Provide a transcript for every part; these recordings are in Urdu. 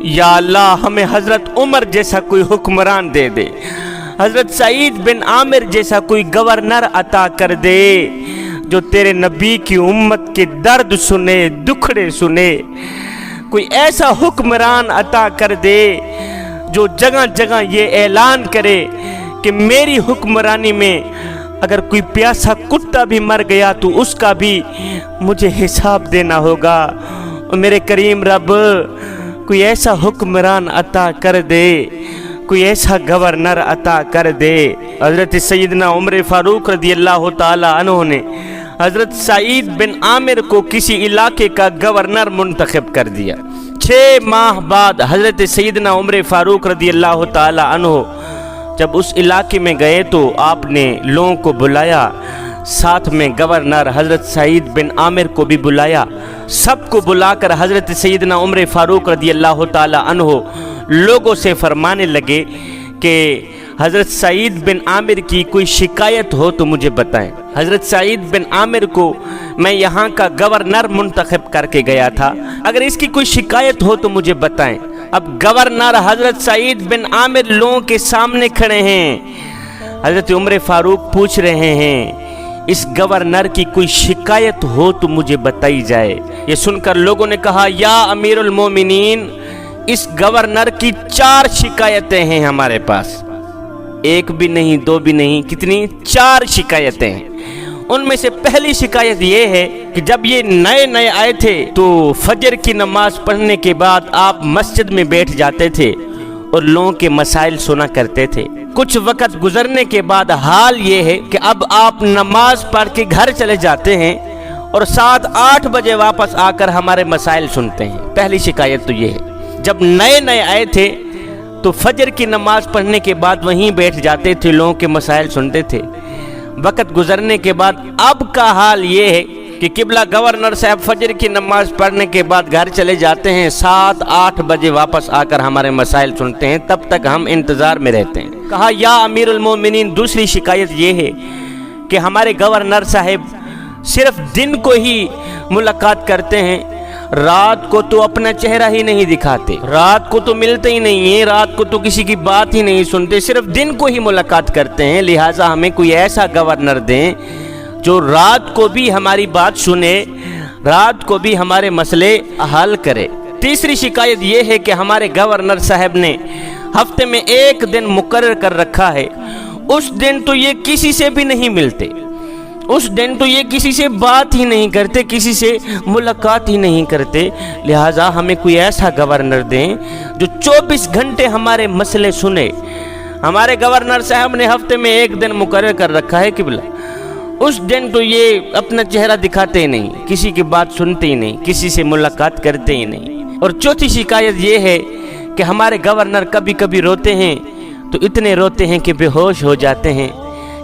یا اللہ ہمیں حضرت عمر جیسا کوئی حکمران دے دے، حضرت سعید بن عامر جیسا کوئی گورنر عطا کر دے جو تیرے نبی کی امت کے درد سنے، دکھڑے سنے۔ کوئی ایسا حکمران عطا کر دے جو جگہ جگہ یہ اعلان کرے کہ میری حکمرانی میں اگر کوئی پیاسا کتا بھی مر گیا تو اس کا بھی مجھے حساب دینا ہوگا۔ اور میرے کریم رب کوئی ایسا حکمران عطا کر دے، کوئی ایسا گورنر عطا کر دے۔ حضرت سیدنا عمر فاروق رضی اللہ تعالی عنہ نے حضرت سعید بن عامر کو کسی علاقے کا گورنر منتخب کر دیا۔ 6 ماہ بعد حضرت سیدنا عمر فاروق رضی اللہ تعالی عنہ جب اس علاقے میں گئے تو آپ نے لوگوں کو بلایا، ساتھ میں گورنر حضرت سعید بن عامر کو بھی بلایا۔ سب کو بلا کر حضرت سیدنا عمر فاروق رضی اللہ تعالی عنہ لوگوں سے فرمانے لگے کہ حضرت سعید بن عامر کی کوئی شکایت ہو تو مجھے بتائیں۔ حضرت سعید بن عامر کو میں یہاں کا گورنر منتخب کر کے گیا تھا، اگر اس کی کوئی شکایت ہو تو مجھے بتائیں۔ اب گورنر حضرت سعید بن عامر لوگوں کے سامنے کھڑے ہیں، حضرت عمر فاروق پوچھ رہے ہیں اس گورنر کی کوئی شکایت ہو تو مجھے بتائی جائے۔ یہ سن کر لوگوں نے کہا یا امیر المومنین، اس گورنر کی 4 شکایتیں ہیں ہمارے پاس، 1 بھی نہیں 2 بھی نہیں، کتنی 4 شکایتیں ہیں۔ ان میں سے پہلی شکایت یہ ہے کہ جب یہ نئے آئے تھے تو فجر کی نماز پڑھنے کے بعد آپ مسجد میں بیٹھ جاتے تھے اور لوگوں کے مسائل سنا کرتے تھے۔ کچھ وقت گزرنے کے بعد حال یہ ہے کہ اب آپ نماز پڑھ کے گھر چلے جاتے ہیں اور 7-8 بجے واپس آ کر ہمارے مسائل سنتے ہیں۔ پہلی شکایت تو یہ ہے، جب نئے آئے تھے تو فجر کی نماز پڑھنے کے بعد وہیں بیٹھ جاتے تھے، لوگوں کے مسائل سنتے تھے۔ وقت گزرنے کے بعد اب کا حال یہ ہے کہ قبلہ گورنر صاحب فجر کی نماز پڑھنے کے بعد گھر چلے جاتے ہیں، 7-8 بجے واپس آ کر ہمارے مسائل سنتے ہیں، تب تک ہم انتظار میں رہتے ہیں۔ کہا یا امیر المومنین، دوسری شکایت یہ ہے کہ ہمارے گورنر صاحب صرف دن کو ہی ملاقات کرتے ہیں، رات کو تو اپنا چہرہ ہی نہیں دکھاتے، رات کو تو ملتے ہی نہیں ہیں، رات کو تو کسی کی بات ہی نہیں سنتے، صرف دن کو ہی ملاقات کرتے ہیں۔ لہٰذا ہمیں کوئی ایسا گورنر دیں جو رات کو بھی ہماری بات سنے، رات کو بھی ہمارے مسئلے حل کرے۔ تیسری شکایت یہ ہے کہ ہمارے گورنر صاحب نے ہفتے میں 1 دن مقرر کر رکھا ہے، اس دن تو یہ کسی سے بھی نہیں ملتے، اس دن تو یہ کسی سے بات ہی نہیں کرتے، کسی سے ملاقات ہی نہیں کرتے۔ لہٰذا ہمیں کوئی ایسا گورنر دیں جو 24 گھنٹے ہمارے مسئلے سنے۔ ہمارے گورنر صاحب نے ہفتے میں 1 دن مقرر کر رکھا ہے قبلہ، اس دن تو یہ اپنا چہرہ دکھاتے ہی نہیں، کسی کی بات سنتے ہی نہیں، کسی سے ملاقات کرتے ہی نہیں۔ اور چوتھی شکایت یہ ہے کہ ہمارے گورنر کبھی کبھی روتے ہیں تو اتنے روتے ہیں کہ بے ہوش ہو جاتے ہیں۔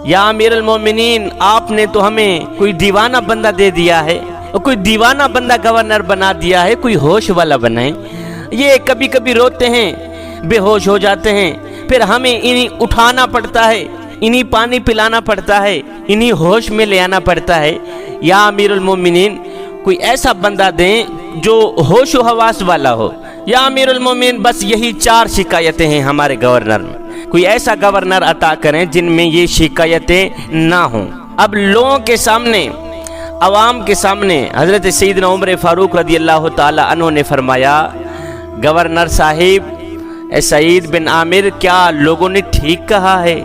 یا امیر المومنین، آپ نے تو ہمیں کوئی دیوانہ بندہ دے دیا ہے، اور کوئی دیوانہ بندہ گورنر بنا دیا ہے، کوئی ہوش والا بنائیں۔ یہ کبھی کبھی روتے ہیں، بے ہوش ہو جاتے ہیں، پھر ہمیں انہیں اٹھانا پڑتا ہے، انہیں پانی پلانا پڑتا ہے، انہیں ہوش میں لے آنا پڑتا ہے۔ یا امیر المومنین، کوئی ایسا بندہ دیں جو ہوش و حواس والا ہو۔ یا امیر المومنین، بس یہی 4 شکایتیں ہیں ہمارے گورنر میں، کوئی ایسا گورنر عطا کریں جن میں یہ شکایتیں نہ ہوں۔ اب لوگوں کے سامنے، عوام کے سامنے حضرت سیدنا عمر فاروق رضی اللہ تعالی عنہ نے فرمایا، گورنر صاحب، اے سعید بن عامر، کیا لوگوں نے ٹھیک کہا ہے؟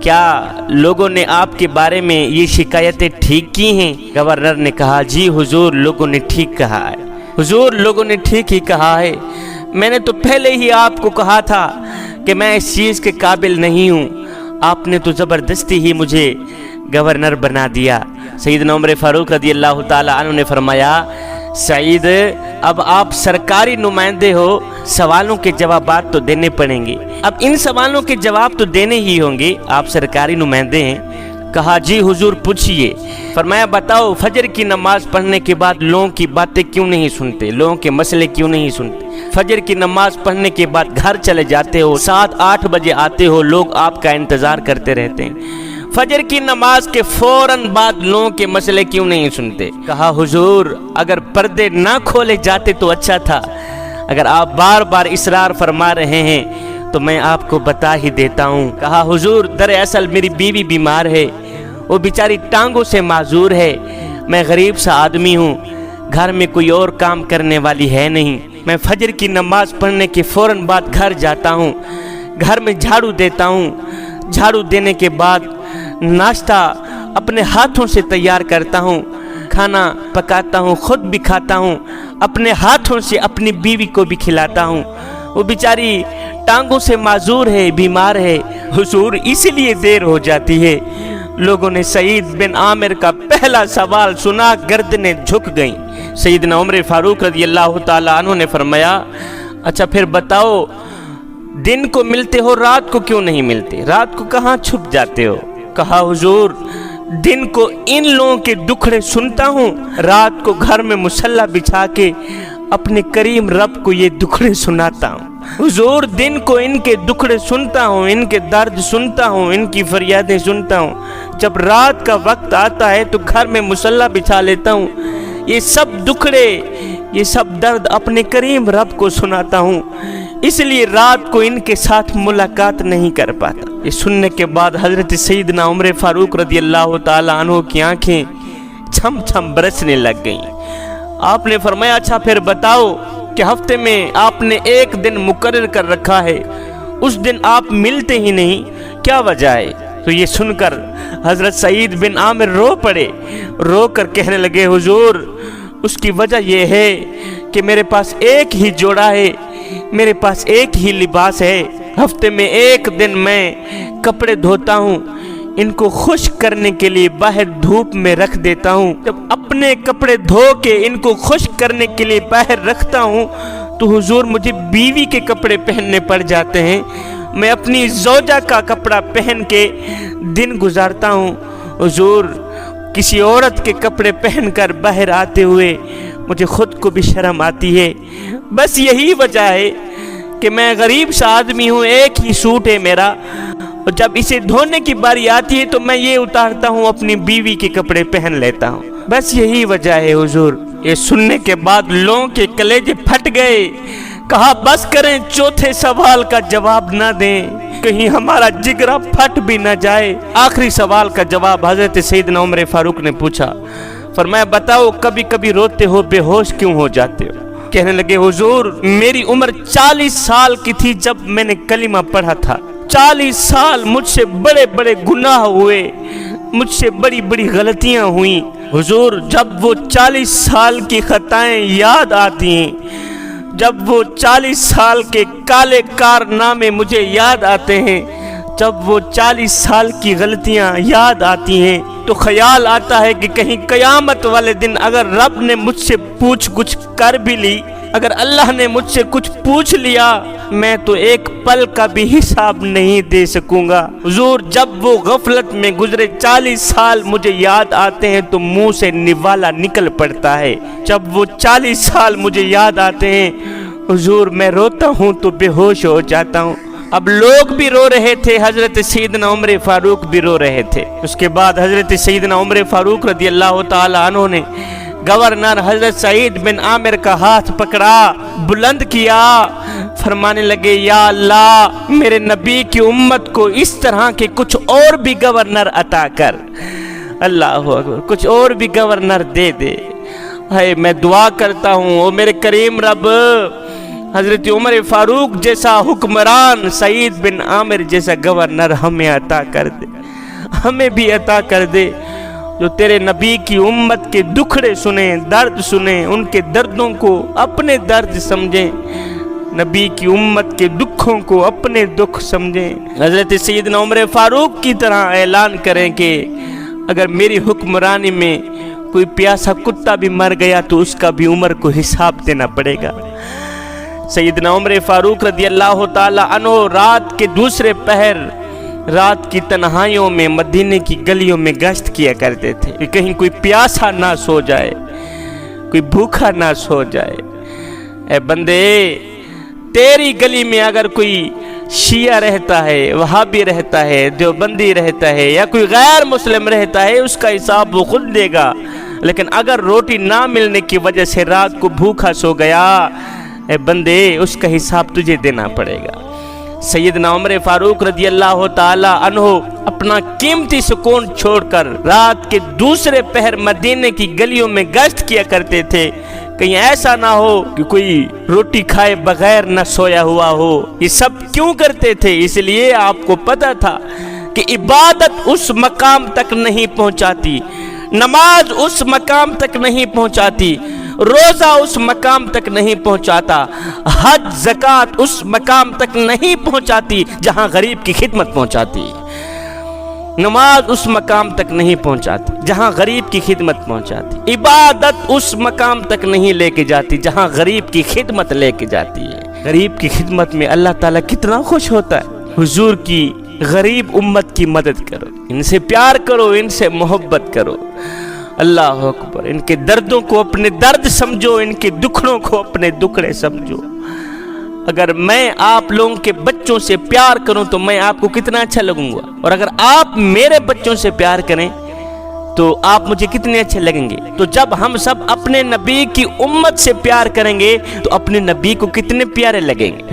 کیا لوگوں نے آپ کے بارے میں یہ شکایتیں ٹھیک کی ہیں؟ گورنر نے کہا جی حضور، لوگوں نے ٹھیک کہا ہے، حضور لوگوں نے ٹھیک ہی کہا ہے۔ میں نے تو پہلے ہی آپ کو کہا تھا کہ میں اس چیز کے قابل نہیں ہوں، آپ نے تو زبردستی ہی مجھے گورنر بنا دیا۔ سیدنا عمر فاروق رضی اللہ تعالی عنہ نے فرمایا، سعید، اب آپ سرکاری نمائندے ہو، سوالوں کے جوابات تو دینے پڑیں گے، اب ان سوالوں کے جواب تو دینے ہی ہوں گے، آپ سرکاری نمائندے ہیں۔ کہا جی حضور پوچھئے۔ فرمایا بتاؤ، فجر کی نماز پڑھنے کے بعد لوگوں کی باتیں کیوں نہیں سنتے، لوگوں کے مسئلے کیوں نہیں سنتے؟ فجر کی نماز پڑھنے کے بعد گھر چلے جاتے ہو، 7-8 بجے آتے ہو، لوگ آپ کا انتظار کرتے رہتے ہیں، فجر کی نماز کے فوراً بعد لوگوں کے مسئلے کیوں نہیں سنتے؟ کہا حضور، اگر پردے نہ کھولے جاتے تو اچھا تھا، اگر آپ بار بار اصرار فرما رہے ہیں تو میں آپ کو بتا ہی دیتا ہوں۔ کہا حضور دراصل میری بیوی بیمار ہے، وہ بیچاری ٹانگوں سے معذور ہے، میں غریب سا آدمی ہوں، گھر میں کوئی اور کام کرنے والی ہے نہیں، میں فجر کی نماز پڑھنے کے فوراً بعد گھر جاتا ہوں، گھر میں جھاڑو دیتا ہوں، جھاڑو دینے کے بعد ناشتہ اپنے ہاتھوں سے تیار کرتا ہوں، کھانا پکاتا ہوں، خود بھی کھاتا ہوں، اپنے ہاتھوں سے اپنی بیوی کو بھی کھلاتا ہوں، وہ بیچاری ٹانگوں سے معذور ہے، بیمار ہے، حضور اسی لیے دیر ہو جاتی ہے۔ لوگوں نے سعید بن عامر کا پہلا سوال سنا، گردنیں جھک گئیں۔ سیدنا عمر فاروق رضی اللہ تعالیٰ عنہ نے فرمایا اچھا پھر بتاؤ، دن کو ملتے ہو رات کو کیوں نہیں ملتے، رات کو کہاں چھپ جاتے ہو؟ کہا حضور دن کو ان لوگوں کے دکھڑے سنتا ہوں، رات کو گھر میں مصلی بچھا کے اپنے کریم رب کو یہ دکھڑے سناتا ہوں۔ حضور دن کو ان کے دکھڑے سنتا ہوں، ان کے درد سنتا ہوں، ان کی فریادیں سنتا ہوں، جب رات کا وقت آتا ہے تو گھر میں مصلی بچھا لیتا ہوں، یہ سب دکھڑے، یہ سب درد اپنے کریم رب کو سناتا ہوں، اس لیے رات کو ان کے ساتھ ملاقات نہیں کر پاتا۔ یہ سننے کے بعد حضرت سیدنا عمر فاروق رضی اللہ تعالیٰ عنہ کی آنکھیں چھم چھم برسنے لگ گئیں۔ آپ نے فرمایا اچھا پھر بتاؤ کہ ہفتے میں آپ نے ایک دن مقرر کر رکھا ہے، اس دن آپ ملتے ہی نہیں، کیا وجہ ہے؟ تو یہ سن کر حضرت سعید بن عامر رو پڑے، رو کر کہنے لگے حضور اس کی وجہ یہ ہے کہ میرے پاس ایک ہی جوڑا ہے، میرے پاس ایک ہی لباس ہے، ہفتے میں ایک دن میں کپڑے دھوتا ہوں، ان کو خشک کرنے کے لیے باہر دھوپ میں رکھ دیتا ہوں، جب اپنے کپڑے دھو کے ان کو خشک کرنے کے لیے باہر رکھتا ہوں تو حضور مجھے بیوی کے کپڑے پہننے پڑ جاتے ہیں، میں اپنی زوجہ کا کپڑا پہن کے دن گزارتا ہوں، حضور کسی عورت کے کپڑے پہن کر باہر آتے ہوئے مجھے خود کو بھی شرم آتی ہے، بس یہی وجہ ہے کہ میں غریب سا آدمی ہوں، ایک ہی سوٹ ہے میرا، اور جب اسے دھونے کی باری آتی ہے تو میں یہ اتارتا ہوں، اپنی بیوی کے کپڑے پہن لیتا ہوں، بس یہی وجہ ہے حضور۔ یہ سننے کے بعد لوگوں کے کلیجے پھٹ گئے، کہا بس کریں، چوتھے سوال کا جواب نہ دیں، کہیں ہمارا جگرا پھٹ بھی نہ جائے۔ آخری سوال کا جواب حضرت سیدنا عمر فاروق نے پوچھا، فرمایا بتاؤ کبھی کبھی روتے ہو، بے ہوش کیوں ہو جاتے ہو؟ کہنے لگے حضور میری عمر 40 سال کی تھی جب میں نے کلمہ پڑھا تھا، 40 سال مجھ سے بڑے بڑے گناہ ہوئے، مجھ سے بڑی بڑی غلطیاں ہوئیں، حضور جب وہ 40 سال کی خطائیں یاد آتی ہیں، جب وہ 40 سال کے کالے کارنامے مجھے یاد آتے ہیں، جب وہ 40 سال کی غلطیاں یاد آتی ہیں تو خیال آتا ہے کہ کہیں قیامت والے دن اگر رب نے مجھ سے پوچھ گچھ کر بھی لی، اگر اللہ نے مجھ سے کچھ پوچھ لیا، میں تو ایک پل کا بھی حساب نہیں دے سکوں گا۔ حضور جب وہ غفلت میں گزرے 40 سال مجھے یاد آتے ہیں تو منہ سے نوالا نکل پڑتا ہے، جب وہ 40 سال مجھے یاد آتے ہیں حضور میں روتا ہوں تو بے ہوش ہو جاتا ہوں۔ اب لوگ بھی رو رہے تھے، حضرت سیدنا عمر فاروق بھی رو رہے تھے۔ اس کے بعد حضرت سیدنا عمر فاروق رضی اللہ تعالی عنہ نے گورنر حضرت سعید بن عامر کا ہاتھ پکڑا، بلند کیا، فرمانے لگے یا اللہ میرے نبی کی امت کو اس طرح کے کچھ اور بھی گورنر عطا کر، اللہ اکبر، کچھ اور بھی گورنر دے دے۔ ہے میں دعا کرتا ہوں او میرے کریم رب، حضرت عمر فاروق جیسا حکمران، سعید بن عامر جیسا گورنر ہمیں عطا کر دے، ہمیں بھی عطا کر دے، جو تیرے نبی کی امت کے دکھڑے سنیں، درد سنیں، ان کے دردوں کو اپنے درد سمجھیں، نبی کی امت کے دکھوں کو اپنے دکھ سمجھیں، حضرت سیدنا عمر فاروق کی طرح اعلان کریں کہ اگر میری حکمرانی میں کوئی پیاسا کتا بھی مر گیا تو اس کا بھی عمر کو حساب دینا پڑے گا۔ سیدنا عمر فاروق رضی اللہ تعالی عنہ رات کے دوسرے پہر، رات کی تنہائیوں میں مدینے کی گلیوں میں گشت کیا کرتے تھے کہ کہیں کوئی پیاسا نہ سو جائے، کوئی بھوکا نہ سو جائے۔ اے بندے، تیری گلی میں اگر کوئی شیعہ رہتا ہے، وہابی رہتا ہے، دیوبندی رہتا ہے یا کوئی غیر مسلم رہتا ہے، اس کا حساب وہ خود دے گا، لیکن اگر روٹی نہ ملنے کی وجہ سے رات کو بھوکا سو گیا، اے بندے اس کا حساب تجھے دینا پڑے گا۔ سیدنا عمر فاروق رضی اللہ تعالی عنہ اپنا قیمتی سکون چھوڑ کر رات کے دوسرے پہر مدینے کی گلیوں میں گشت کیا کرتے تھے، کہیں ایسا نہ ہو کہ کوئی روٹی کھائے بغیر نہ سویا ہوا ہو۔ یہ سب کیوں کرتے تھے؟ اس لیے آپ کو پتا تھا کہ عبادت اس مقام تک نہیں پہنچاتی، نماز اس مقام تک نہیں پہنچاتی، روزہ اس مقام تک نہیں پہنچاتا، حج زکوٰۃ اس مقام تک نہیں پہنچاتی جہاں غریب کی خدمت پہنچاتی، نماز اس مقام تک نہیں پہنچاتی جہاں غریب کی خدمت پہنچاتی، عبادت اس مقام تک نہیں لے کے جاتی جہاں غریب کی خدمت لے کے جاتی ہے۔ غریب کی خدمت میں اللہ تعالیٰ کتنا خوش ہوتا ہے۔ حضور کی غریب امت کی مدد کرو، ان سے پیار کرو، ان سے محبت کرو۔ اللہ اکبر، ان کے دردوں کو اپنے درد سمجھو، ان کے دکھڑوں کو اپنے دکھڑے سمجھو۔ اگر میں آپ لوگوں کے بچوں سے پیار کروں تو میں آپ کو کتنا اچھا لگوں گا، اور اگر آپ میرے بچوں سے پیار کریں تو آپ مجھے کتنے اچھے لگیں گے۔ تو جب ہم سب اپنے نبی کی امت سے پیار کریں گے تو اپنے نبی کو کتنے پیارے لگیں گے۔